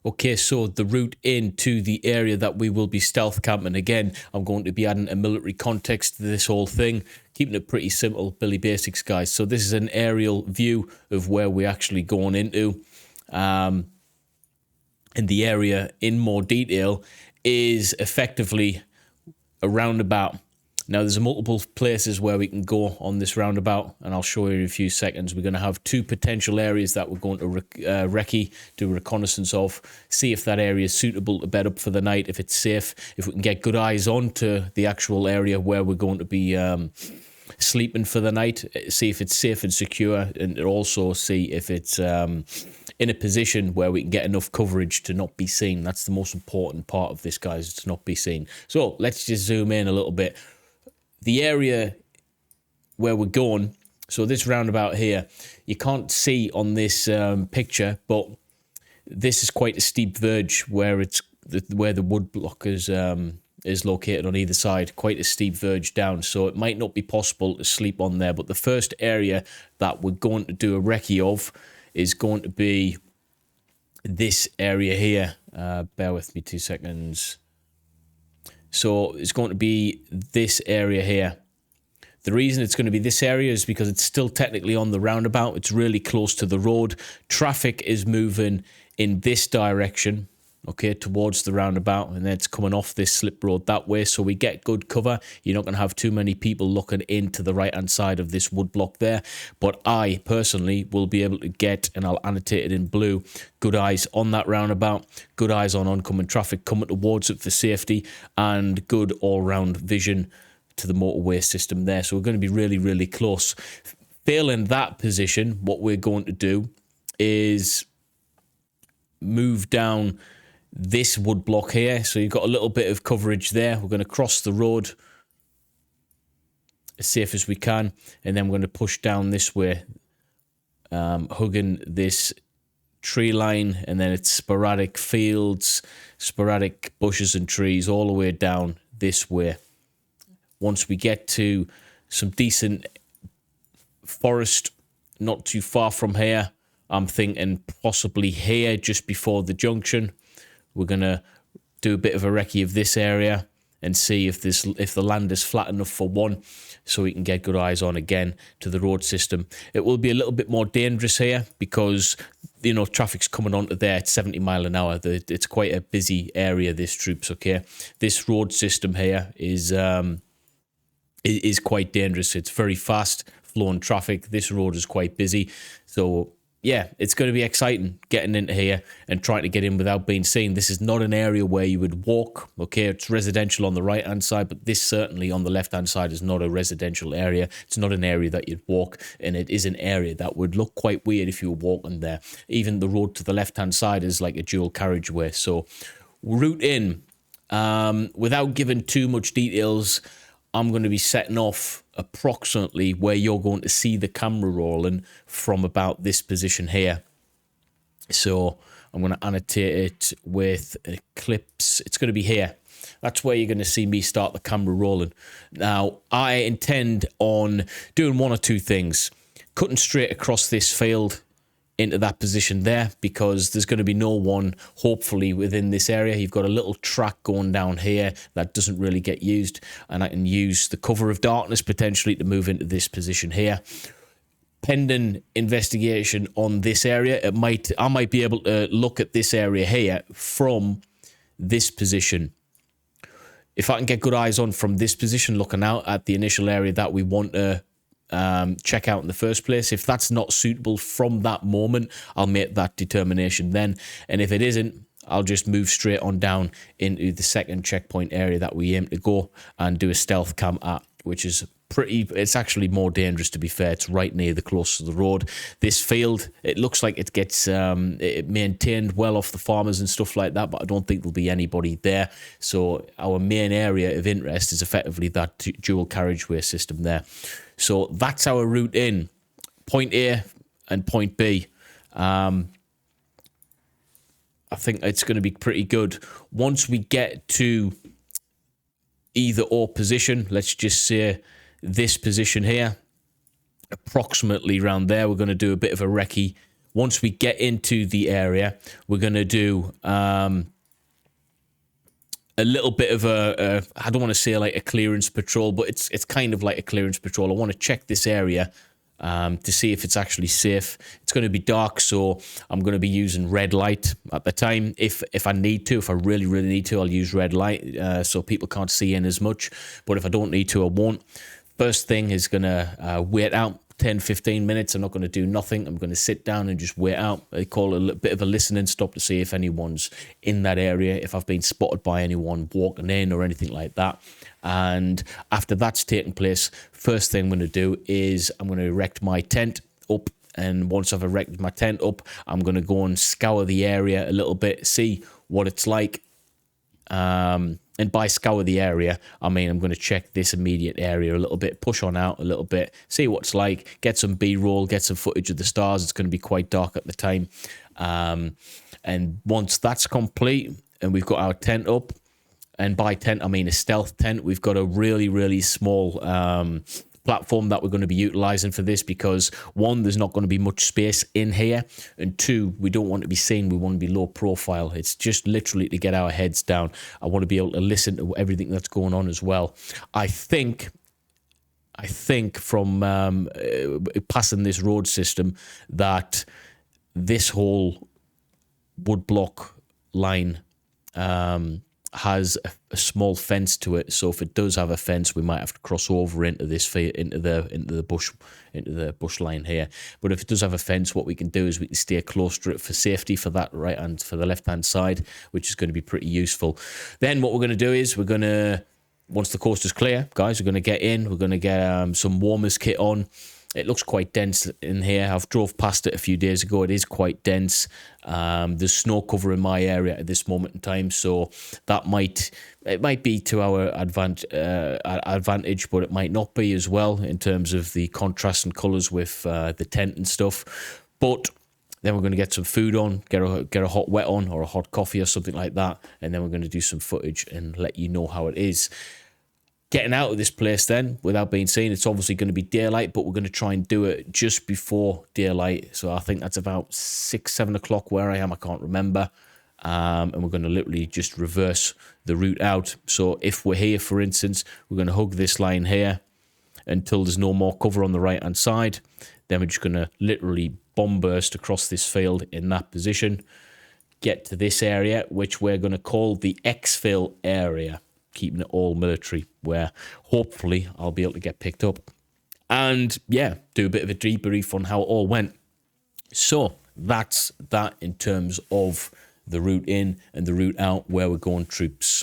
Okay, so the route into the area that we will be stealth camping. Again, I'm going to be adding a military context to this whole thing, keeping it pretty simple, Billy Basics, guys. So this is an aerial view of where we're actually going into. And the area in more detail is effectively a roundabout. Now, there's multiple places where we can go on this roundabout, and I'll show you in a few seconds. We're going to have two potential areas that we're going to recce, do a reconnaissance of, see if that area is suitable to bed up for the night, if it's safe, if we can get good eyes on to the actual area where we're going to be sleeping for the night, see if it's safe and secure, and also see if it's in a position where we can get enough coverage to not be seen. That's the most important part of this, guys, is to not be seen. So let's just zoom in a little bit. The area where we're going, so this roundabout here, you can't see on this picture, but this is quite a steep verge where where the wood block is located on either side. Quite a steep verge down, so it might not be possible to sleep on there. But the first area that we're going to do a recce of is going to be this area here. Bear with me 2 seconds. So it's going to be this area here. The reason it's going to be this area is because it's still technically on the roundabout. It's really close to the road. Traffic is moving in this direction, okay, towards the roundabout, and then it's coming off this slip road that way, so we get good cover. You're not going to have too many people looking into the right-hand side of this wood block there, but I, personally, will be able to get, and I'll annotate it in blue, good eyes on that roundabout, good eyes on oncoming traffic coming towards it for safety, and good all-round vision to the motorway system there. So we're going to be really, really close. Failing that position, what we're going to do is move down this wood block here, so you've got a little bit of coverage there. We're going to cross the road as safe as we can, and then we're going to push down this way, hugging this tree line, and then it's sporadic fields, sporadic bushes and trees all the way down this way. Once we get to some decent forest not too far from here, I'm thinking possibly here just before the junction, we're going to do a bit of a recce of this area and see if the land is flat enough for one, so we can get good eyes on again to the road system. It will be a little bit more dangerous here because, you know, traffic's coming onto there at 70 mile an hour. It's quite a busy area, this, troops, okay? This road system here is quite dangerous. It's very fast flowing traffic. This road is quite busy, so yeah, it's going to be exciting getting into here and trying to get in without being seen. This is not an area where you would walk, okay? It's residential on the right-hand side, but this certainly on the left-hand side is not a residential area. It's not an area that you'd walk, and it is an area that would look quite weird if you were walking there. Even the road to the left-hand side is like a dual carriageway. So route in, without giving too much details, I'm going to be setting off approximately where you're going to see the camera rolling from about this position here. So I'm going to annotate it with eclipse. It's going to be here. That's where you're going to see me start the camera rolling. Now, I intend on doing one or two things. Cutting straight across this field into that position there, because there's going to be no one, hopefully, within this area. You've got a little track going down here that doesn't really get used, and I can use the cover of darkness potentially to move into this position here. Pending investigation on this area, I might be able to look at this area here from this position. If I can get good eyes on from this position, looking out at the initial area that we want to check out in the first place. If that's not suitable from that moment, I'll make that determination then. And if it isn't, I'll just move straight on down into the second checkpoint area that we aim to go and do a stealth camp at, which is it's actually more dangerous, to be fair. It's right near the close to the road. This field, it looks like it gets maintained well off the farmers and stuff like that, but I don't think there'll be anybody there. So our main area of interest is effectively that dual carriageway system there. So that's our route in, point A and point B. I think it's going to be pretty good. Once we get to either or position, let's just say this position here, approximately around there, we're going to do a bit of a recce once we get into the area, we're going to do a little bit of I don't want to say like a clearance patrol, but it's kind of like a clearance patrol. I want to check this area to see if it's actually safe. It's going to be dark, so I'm going to be using red light at the time. If I need to, if I really need to, I'll use red light so people can't see in as much. But if I don't need to, I won't. First thing is going to wait out 10-15 minutes. I'm not going to do nothing. I'm going to sit down and just wait out. I call it a bit of a listening stop to see if anyone's in that area, if I've been spotted by anyone walking in or anything like that. And after that's taken place, first thing I'm going to do is I'm going to erect my tent up. And once I've erected my tent up, I'm going to go and scour the area a little bit, see what it's like. And by scour the area, I mean I'm going to check this immediate area a little bit, push on out a little bit, see what it's like, get some B-roll, get some footage of the stars. It's going to be quite dark at the time. And once that's complete and we've got our tent up, and by tent, I mean a stealth tent, we've got a really small platform that we're going to be utilizing for this because, one, there's not going to be much space in here, and two, we don't want to be seen. We want to be low profile. It's just literally to get our heads down. I want to be able to listen to everything that's going on as well. I think from passing this road system that this whole woodblock line has a small fence to it, so if it does have a fence, we might have to cross over into the bush line here. But if it does have a fence, what we can do is we can stay close to it for safety for that right hand, for the left hand side, which is going to be pretty useful. Then what we're going to do is once the coast is clear, guys, we're going to get in. We're going to get some warmers kit on. It looks quite dense in here. I've drove past it a few days ago. It is quite dense. There's snow cover in my area at this moment in time, so it might be to our advantage, but it might not be as well in terms of the contrast and colours with the tent and stuff. But then we're going to get some food on, get a hot wet on or a hot coffee or something like that, and then we're going to do some footage and let you know how it is. Getting out of this place then, without being seen, it's obviously going to be daylight, but we're going to try and do it just before daylight. So I think that's about 6-7 o'clock where I am. I can't remember. And we're going to literally just reverse the route out. So if we're here, for instance, we're going to hug this line here until there's no more cover on the right-hand side. Then we're just going to literally bomb burst across this field in that position. Get to this area, which we're going to call the exfil area. Keeping it all military, where hopefully I'll be able to get picked up and do a bit of a debrief on how it all went. So that's that in terms of the route in and the route out where we're going troops.